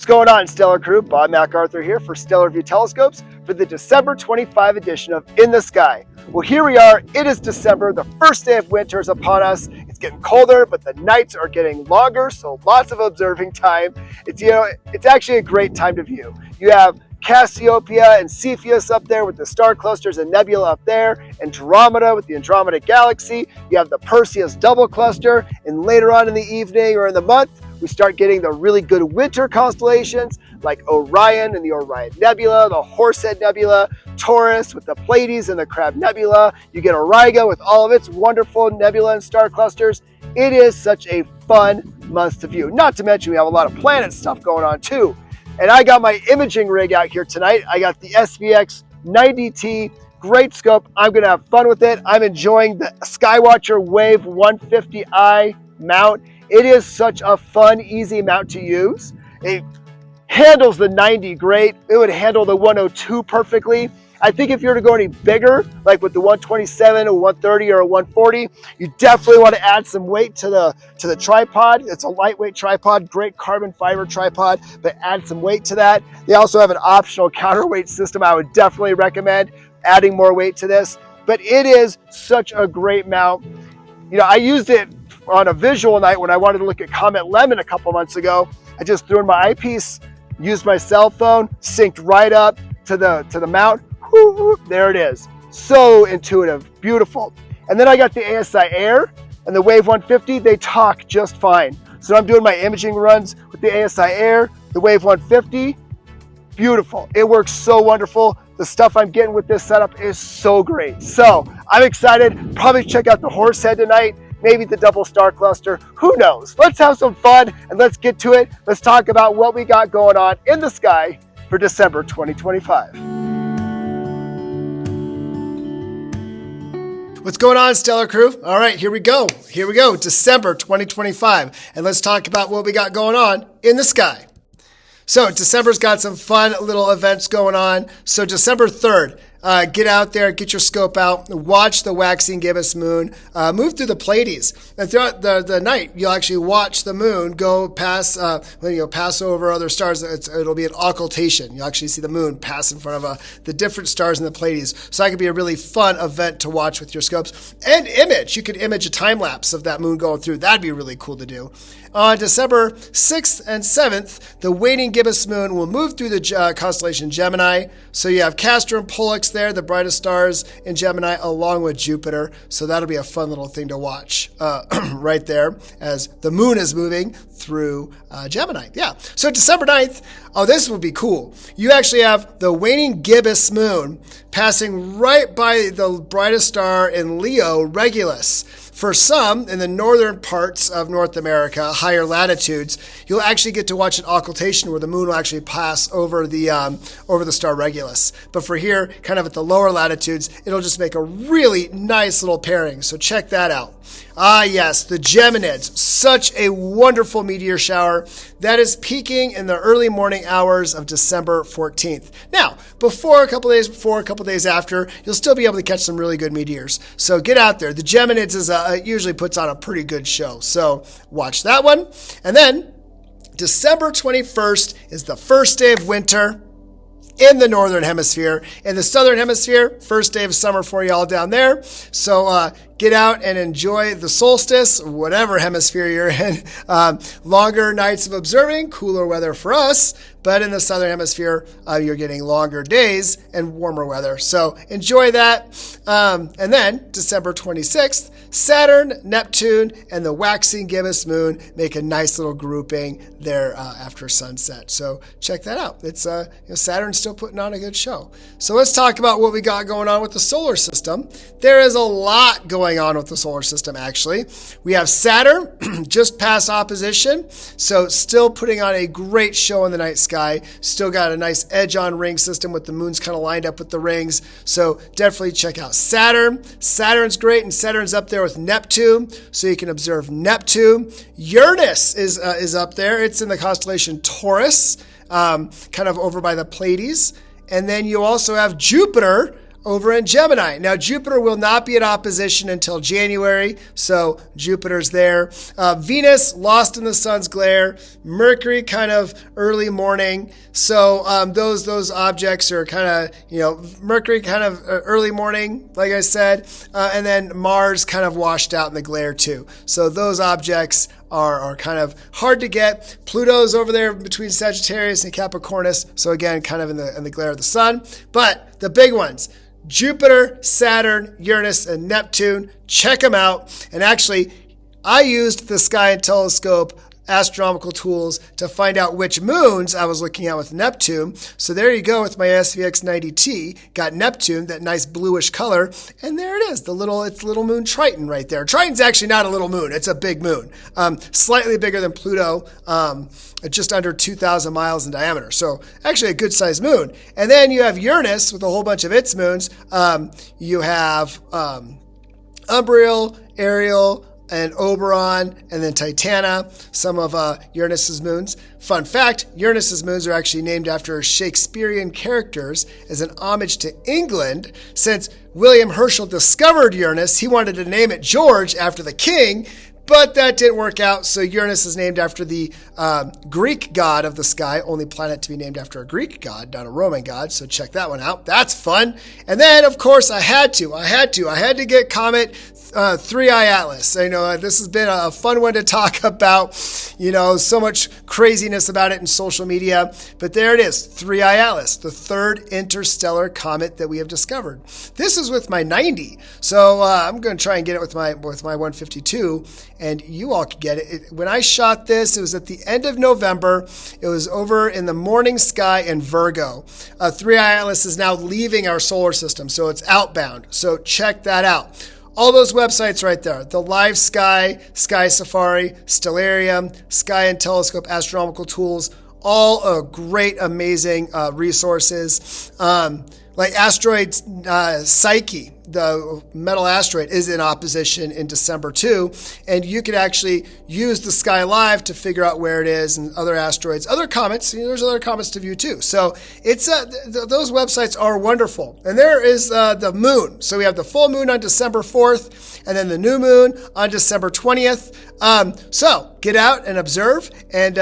What's going on, Stellar Crew? Bob MacArthur here for Stellarvue Telescopes for the December 25 edition of In the Sky. Well, here we are. It is December. The first day of winter is upon us. It's getting colder, but the nights are getting longer, so lots of observing time. It's actually a great time to view. You have Cassiopeia and Cepheus up there with the star clusters and nebula up there, Andromeda with the Andromeda Galaxy. You have the Perseus double cluster, and later on in the evening or in the month, we start getting the really good winter constellations like Orion and the Orion Nebula, the Horsehead Nebula, Taurus with the Pleiades and the Crab Nebula. You get Auriga with all of its wonderful nebula and star clusters. It is such a fun month to view. Not to mention we have a lot of planet stuff going on too. And I got my imaging rig out here tonight. I got the SVX 90T, great scope. I'm gonna have fun with it. I'm enjoying the Skywatcher Wave 150i mount. It is such a fun, easy mount to use. It handles the 90 great. It would handle the 102 perfectly. I think if you were to go any bigger, like with the 127 or 130 or a 140, you definitely want to add some weight to the tripod. It's a lightweight tripod, great carbon fiber tripod, but add some weight to that. They also have an optional counterweight system. I would definitely recommend adding more weight to this, but it is such a great mount. You know, I used it on a visual night when I wanted to look at Comet Lemon a couple months ago. I just threw in my eyepiece, used my cell phone, synced right up to the mount. There it is. So intuitive, beautiful. And then I got the ASI Air and the Wave 150. They talk just fine. So I'm doing my imaging runs with the ASI Air, the Wave 150. Beautiful. It works so wonderful. The stuff I'm getting with this setup is so great. So I'm excited. Probably check out the Horsehead tonight. Maybe the double star cluster, who knows? Let's have some fun and let's get to it. Let's talk about what we got going on in the sky for December 2025. What's going on, Stellar Crew? All right, here we go. December 2025. And let's talk about what we got going on in the sky. So December's got some fun little events going on. So December 3rd, get out there, get your scope out, watch the waxing gibbous moon, move through the Pleiades. And throughout the night, you'll actually watch the moon go past, pass over other stars. It'll be an occultation. You'll actually see the moon pass in front of the different stars in the Pleiades. So that could be a really fun event to watch with your scopes. And image. You could image a time lapse of that moon going through. That'd be really cool to do. On December 6th and 7th, the waning gibbous moon will move through the constellation Gemini. So you have Castor and Pollux there, the brightest stars in Gemini, along with Jupiter. So that'll be a fun little thing to watch right there as the moon is moving through Gemini. Yeah. So December 9th, this would be cool. You actually have the waning gibbous moon passing right by the brightest star in Leo, Regulus. For some, in the northern parts of North America, higher latitudes, you'll actually get to watch an occultation where the moon will actually pass over the star Regulus. But for here, kind of at the lower latitudes, it'll just make a really nice little pairing. So check that out. Ah, yes, the Geminids. Such a wonderful meteor shower that is peaking in the early morning hours of December 14th. Now, a couple days after, you'll still be able to catch some really good meteors. So get out there. The Geminids usually puts on a pretty good show. So watch that one. And then December 21st is the first day of winter in the northern hemisphere. In the southern hemisphere, first day of summer for y'all down there. So get out and enjoy the solstice, whatever hemisphere you're in. Longer nights of observing, cooler weather for us. But in the southern hemisphere, you're getting longer days and warmer weather. So enjoy that. And then December 26th, Saturn, Neptune, and the waxing gibbous moon make a nice little grouping there after sunset. So check that out. It's Saturn's still putting on a good show. So let's talk about what we got going on with the solar system. There is a lot going on with the solar system, actually. We have Saturn just past opposition, so still putting on a great show in the night sky. Still got a nice edge-on ring system with the moons kind of lined up with the rings. So definitely check out Saturn. Saturn's great, and Saturn's up there with Neptune, so you can observe Neptune. Uranus is up there. It's in the constellation Taurus, kind of over by the Pleiades. And then you also have Jupiter over in Gemini. Now, Jupiter will not be in opposition until January, so Jupiter's there. Venus, lost in the sun's glare. Mercury, kind of early morning. So those objects are kind of, Mercury kind of early morning, like I said, and then Mars kind of washed out in the glare too. So those objects are kind of hard to get. Pluto's over there between Sagittarius and Capricornus, so again, kind of in the glare of the sun. But the big ones, Jupiter, Saturn, Uranus, and Neptune, check them out. And actually, I used the Sky and Telescope astronomical tools to find out which moons I was looking at with Neptune. So there you go with my SVX90T. Got Neptune, that nice bluish color, and there it is, it's little moon Triton right there. Triton's actually not a little moon, it's a big moon. Slightly bigger than Pluto, just under 2,000 miles in diameter. So actually a good sized moon. And then you have Uranus with a whole bunch of its moons. You have Umbriel, Ariel, and Oberon, and then Titana, some of Uranus's moons. Fun fact, Uranus's moons are actually named after Shakespearean characters as an homage to England. Since William Herschel discovered Uranus, he wanted to name it George after the king, but that didn't work out, so Uranus is named after the Greek god of the sky, only planet to be named after a Greek god, not a Roman god, so check that one out. That's fun. And then, of course, I had to get Comet 3i Atlas. I know this has been a fun one to talk about, so much craziness about it in social media, but there it is, 3i Atlas, the third interstellar comet that we have discovered. This is with my 90, so I'm going to try and get it with my 152, and you all can get it. When I shot this, it was at the end of November. It was over in the morning sky in Virgo. 3i Atlas is now leaving our solar system, so it's outbound, so check that out. All those websites right there, the Live Sky, Sky Safari, Stellarium, Sky and Telescope astronomical tools, all great, amazing resources. Like asteroid Psyche, the metal asteroid, is in opposition in December too, and you could actually use the Sky Live to figure out where it is, and other asteroids, other comets. There's other comets to view too. So it's those websites are wonderful. And there is the moon. So we have the full moon on December 4th, and then the new moon on December 20th. So get out and observe, and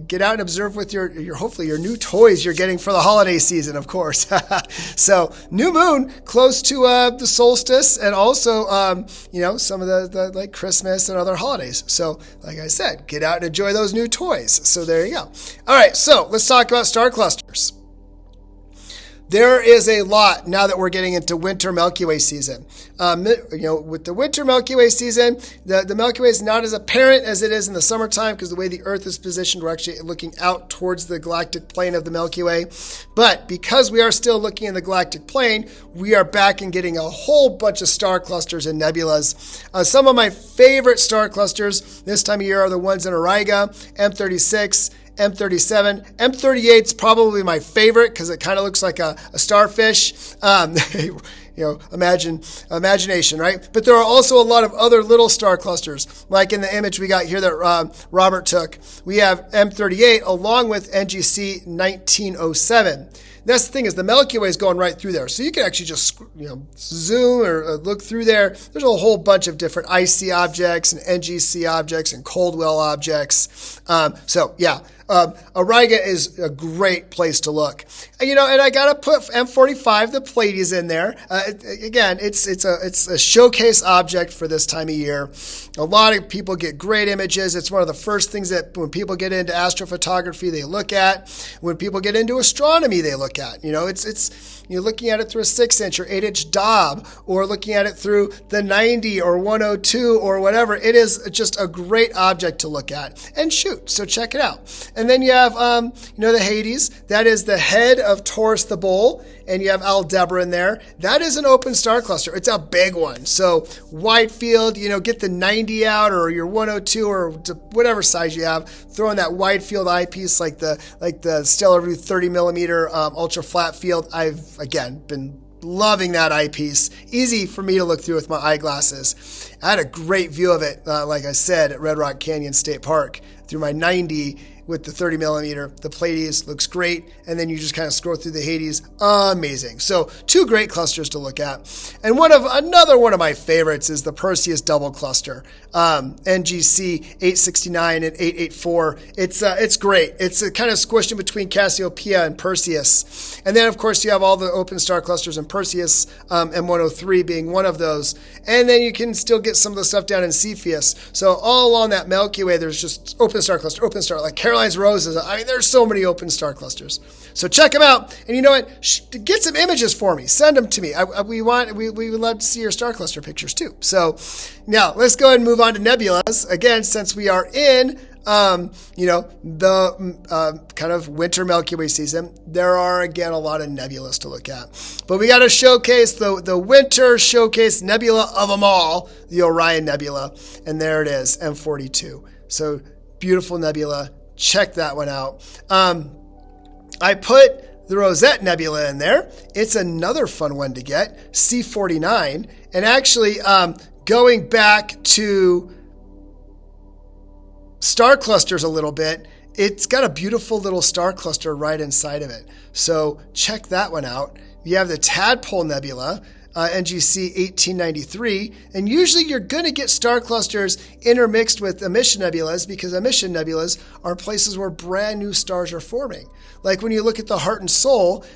get out and observe with your hopefully your new toys you're getting for the holiday season, of course. So new moon close to the solstice, and also some of the like Christmas and other holidays. So like I said, get out and enjoy those new toys. So there you go. All right, so let's talk about star clusters. There is a lot now that we're getting into winter Milky Way season. With the winter Milky Way season, the Milky Way is not as apparent as it is in the summertime because the way the Earth is positioned, we're actually looking out towards the galactic plane of the Milky Way. But because we are still looking in the galactic plane, we are back and getting a whole bunch of star clusters and nebulas. Some of my favorite star clusters this time of year are the ones in Auriga, M36, M37. M38 is probably my favorite because it kind of looks like a starfish. Imagination, right? But there are also a lot of other little star clusters, like in the image we got here that Robert took. We have M38 along with NGC 1907. That's the thing, is the Milky Way is going right through there. So you can actually just zoom or look through there. There's a whole bunch of different IC objects and NGC objects and Coldwell objects. Auriga is a great place to look. And I got to put M45, the Pleiades, in there. Again, it's a showcase object for this time of year. A lot of people get great images. It's one of the first things that when people get into astrophotography, they look at. When people get into astronomy, they look at. You're looking at it through a 6-inch or 8-inch Dob, or looking at it through the 90 or 102 or whatever. It is just a great object to look at and shoot. So check it out. And then you have, the Hades. That is the head of Taurus the Bull. And you have Aldebaran in there. That is an open star cluster. It's a big one. So wide field, get the 90 out, or your 102 or whatever size you have. Throw in that wide field eyepiece like the Stellarvue 30 millimeter ultra flat field. I've again been loving that eyepiece. Easy for me to look through with my eyeglasses. I had a great view of it, like I said, at Red Rock Canyon State Park through my 90 with the 30 millimeter. The Pleiades looks great. And then you just kind of scroll through the Hyades. Amazing. So 2 great clusters to look at. And another one of my favorites is the Perseus double cluster. NGC 869 and 884. It's great. It's kind of squished in between Cassiopeia and Perseus. And then, of course, you have all the open star clusters in Perseus, M103 being one of those. And then you can still get some of the stuff down in Cepheus. So all along that Milky Way, there's just open star cluster, like Caroline's Roses. I mean, there's so many open star clusters. So check them out. And you know what? Get some images for me. Send them to me. We would love to see your star cluster pictures too. So now let's go ahead and move on to nebulas. Again, since we are in the kind of winter Milky Way season, there are, again, a lot of nebulas to look at. But we got to showcase the winter showcase nebula of them all, the Orion Nebula. And there it is, M42. So beautiful nebula. Check that one out. I put the Rosette Nebula in there. It's another fun one to get, C49. And actually, going back to star clusters a little bit, it's got a beautiful little star cluster right inside of it. So check that one out. You have the Tadpole Nebula, NGC 1893, and usually you're going to get star clusters intermixed with emission nebulas because emission nebulas are places where brand new stars are forming. Like when you look at the Heart and Soul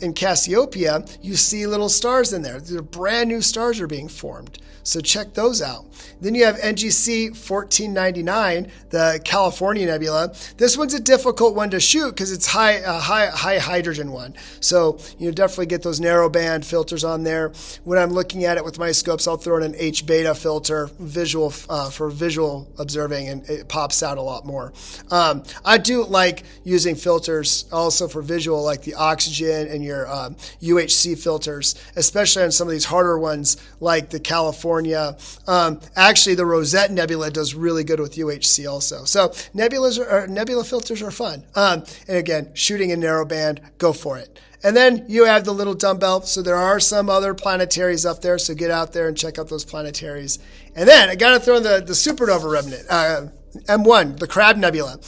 in Cassiopeia, you see little stars in there. The brand new stars are being formed. So check those out. Then you have NGC 1499, the California Nebula. This one's a difficult one to shoot because it's high hydrogen one. So you definitely get those narrow band filters on there. When I'm looking at it with my scopes, I'll throw in an H beta filter for visual observing, and it pops out a lot more. I do like using filters also for visual, like the oxygen and your UHC filters, especially on some of these harder ones like the California. Actually, the Rosette Nebula does really good with UHC also. So nebula filters are fun. And again, shooting in narrowband, go for it. And then you have the little dumbbell. So there are some other planetaries up there. So get out there and check out those planetaries. And then I got to throw in the supernova remnant, M1, the Crab Nebula.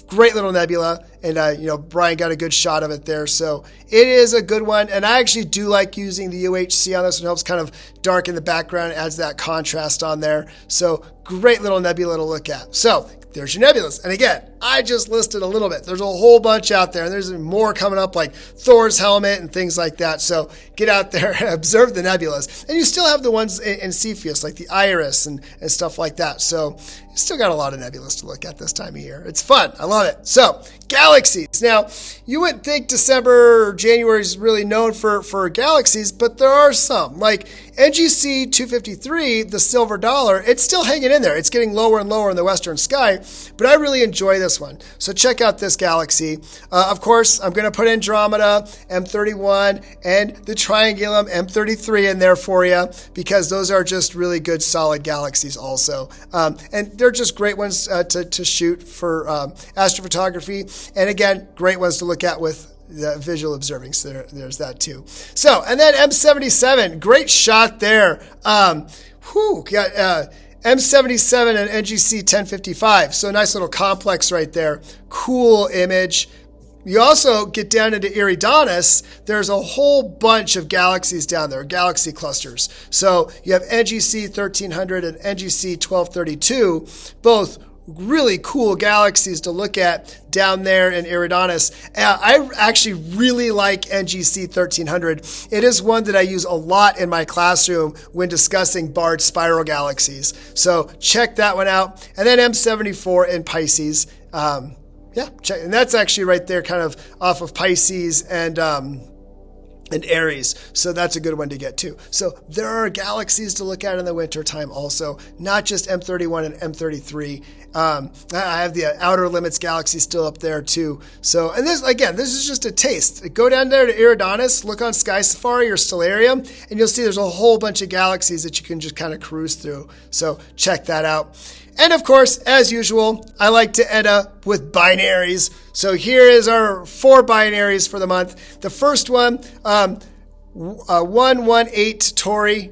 Great little nebula, and Brian got a good shot of it there, so it is a good one. And I actually do like using the UHC on this one. It helps kind of darken the background, adds that contrast on there. So great little nebula to look at. So there's your nebulas. And again, I just listed a little bit. There's a whole bunch out there, and there's more coming up, like Thor's helmet and things like that. So get out there and observe the nebulas. And you still have the ones in Cepheus, like the Iris and stuff like that. So you still got a lot of nebulas to look at this time of year. It's fun. I love it. So galaxies. Now, you wouldn't think December or January is really known for galaxies, but there are some. Like NGC 253, the silver dollar, it's still hanging in there. It's getting lower and lower in the western sky, but I really enjoy this one. So check out this galaxy. Of course, I'm going to put Andromeda, M31, and the Triangulum, M33 in there for you because those are just really good, solid galaxies also. And they're just great ones to shoot for astrophotography. And again, great ones to look at with the visual observing. So there's that too. So, and then M77, great shot there. Got M77 and NGC 1055. So nice little complex right there. Cool image. You also get down into Eridanus, there's a whole bunch of galaxies down there, galaxy clusters. So you have NGC 1300 and NGC 1232, both really cool galaxies to look at down there in Eridanus. I actually really like NGC 1300. It is one that I use a lot in my classroom when discussing barred spiral galaxies. So check that one out. And then M74 in Pisces. Check, and that's actually right there, kind of off of Pisces and Aries. So that's a good one to get too. So there are galaxies to look at in the wintertime also, not just M31 and M33. I have the Outer Limits galaxy still up there too. So, and this is just a taste. Go down there to Eridanus, look on Sky Safari or Stellarium, and you'll see there's a whole bunch of galaxies that you can just kind of cruise through. So check that out. And of course, as usual, I like to end up with binaries. So here is our 4 binaries for the month. The first one, 118 Tori.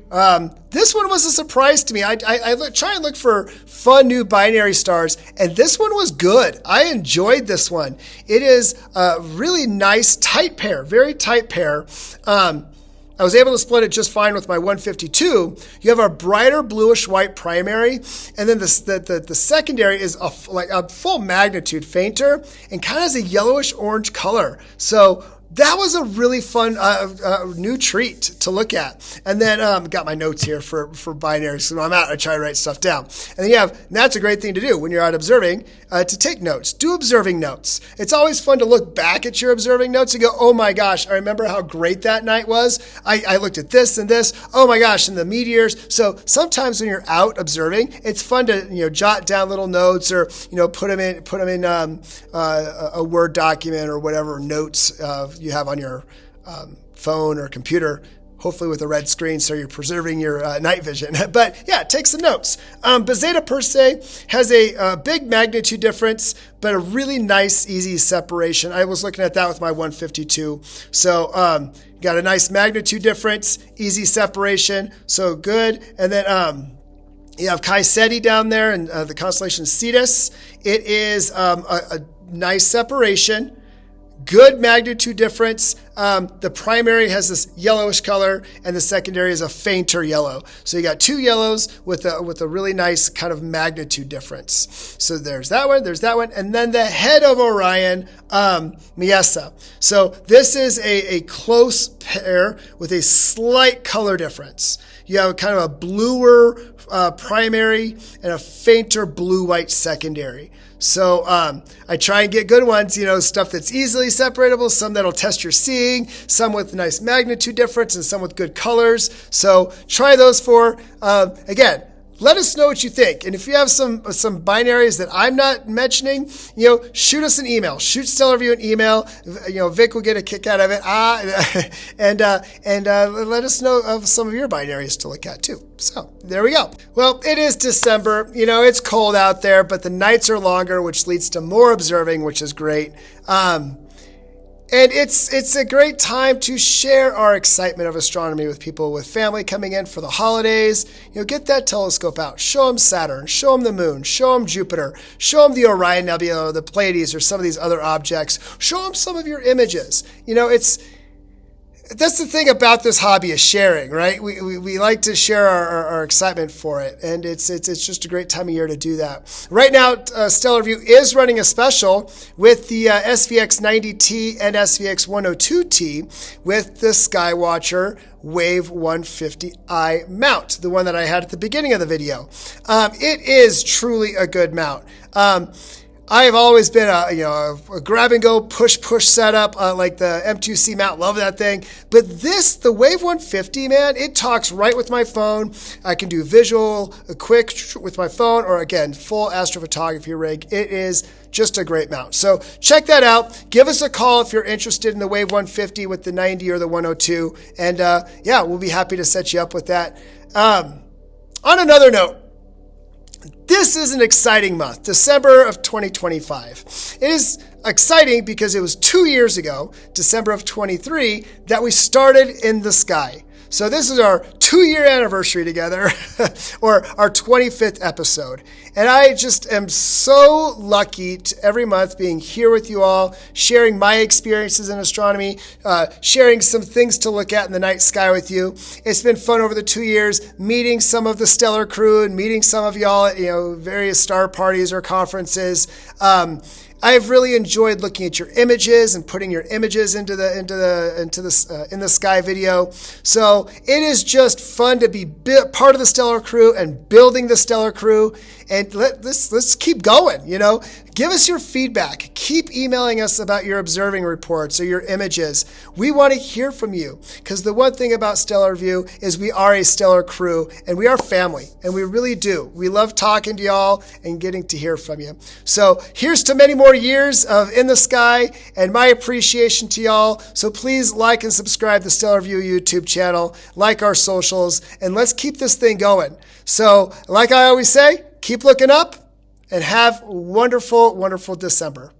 This one was a surprise to me. I try and look for fun new binary stars, and this one was good. I enjoyed this one. It is a really nice tight pair, very tight pair. I was able to split it just fine with my 152. You have a brighter bluish white primary, and then the secondary is like a full magnitude fainter and kind of has a yellowish orange color. So that was a really fun new treat to look at. And then got my notes here for binaries. So when I'm out, I try to write stuff down. And then and that's a great thing to do when you're out observing, to take notes. Do observing notes. It's always fun to look back at your observing notes and go, oh my gosh, I remember how great that night was. I looked at this and this. Oh my gosh, and the meteors. So sometimes when you're out observing, it's fun to jot down little notes or put them in a Word document or whatever notes you have on your phone or computer, hopefully with a red screen so you're preserving your night vision. But yeah, take some notes. Zeta Persei has a big magnitude difference, but a really nice, easy separation. I was looking at that with my 152. So got a nice magnitude difference, easy separation, so good. And then you have Chi Ceti down there in the constellation Cetus. It is a nice separation. Good magnitude difference. The primary has this yellowish color, and the secondary is a fainter yellow. So you got two yellows with a really nice kind of magnitude difference. So there's that one, and then the head of Orion, Miesa. So this is a close pair with a slight color difference. You have kind of a bluer primary and a fainter blue-white secondary. So I try and get good ones, stuff that's easily separatable, some that'll test your seeing, some with nice magnitude difference, and some with good colors. So try those for, again, let us know what you think. And if you have some binaries that I'm not mentioning, shoot us an email. Shoot Stellarvue an email. Vic will get a kick out of it. And let us know of some of your binaries to look at too. So there we go. Well, it is December. It's cold out there, but the nights are longer, which leads to more observing, which is great. And it's a great time to share our excitement of astronomy with people, with family coming in for the holidays. Get that telescope out. Show them Saturn. Show them the moon. Show them Jupiter. Show them the Orion Nebula, or the Pleiades, or some of these other objects. Show them some of your images. That's the thing about this hobby, is sharing, right? We like to share our excitement for it, and it's just a great time of year to do that. Right now, Stellarvue is running a special with the SVX 90T and SVX 102T with the Skywatcher Wave 150i mount, the one that I had at the beginning of the video. It is truly a good mount. I have always been a grab and go push setup, like the M2C mount. Love that thing. But the Wave 150, man, it talks right with my phone. I can do visual quick with my phone, or again, full astrophotography rig. It is just a great mount. So check that out. Give us a call if you're interested in the Wave 150 with the 90 or the 102. And we'll be happy to set you up with that. On another note, this is an exciting month, December of 2025. It is exciting because it was 2 years ago, December of 23, that we started in the sky. So this is our 2-year anniversary together, or our 25th episode. And I just am so lucky to every month being here with you all, sharing my experiences in astronomy, sharing some things to look at in the night sky with you. It's been fun over the 2 years, meeting some of the stellar crew and meeting some of y'all at various star parties or conferences. I've really enjoyed looking at your images and putting your images in the sky video. So it is just fun to be part of the stellar crew and building the stellar crew. And let's keep going. Give us your feedback. Keep emailing us about your observing reports or your images. We want to hear from you, because the one thing about Stellarvue is we are a stellar crew and we are family, and we really do. We love talking to y'all and getting to hear from you. So here's to many more years of In the Sky and my appreciation to y'all. So please like and subscribe to the Stellarvue YouTube channel, like our socials, and let's keep this thing going. So like I always say, keep looking up, and have a wonderful, wonderful December.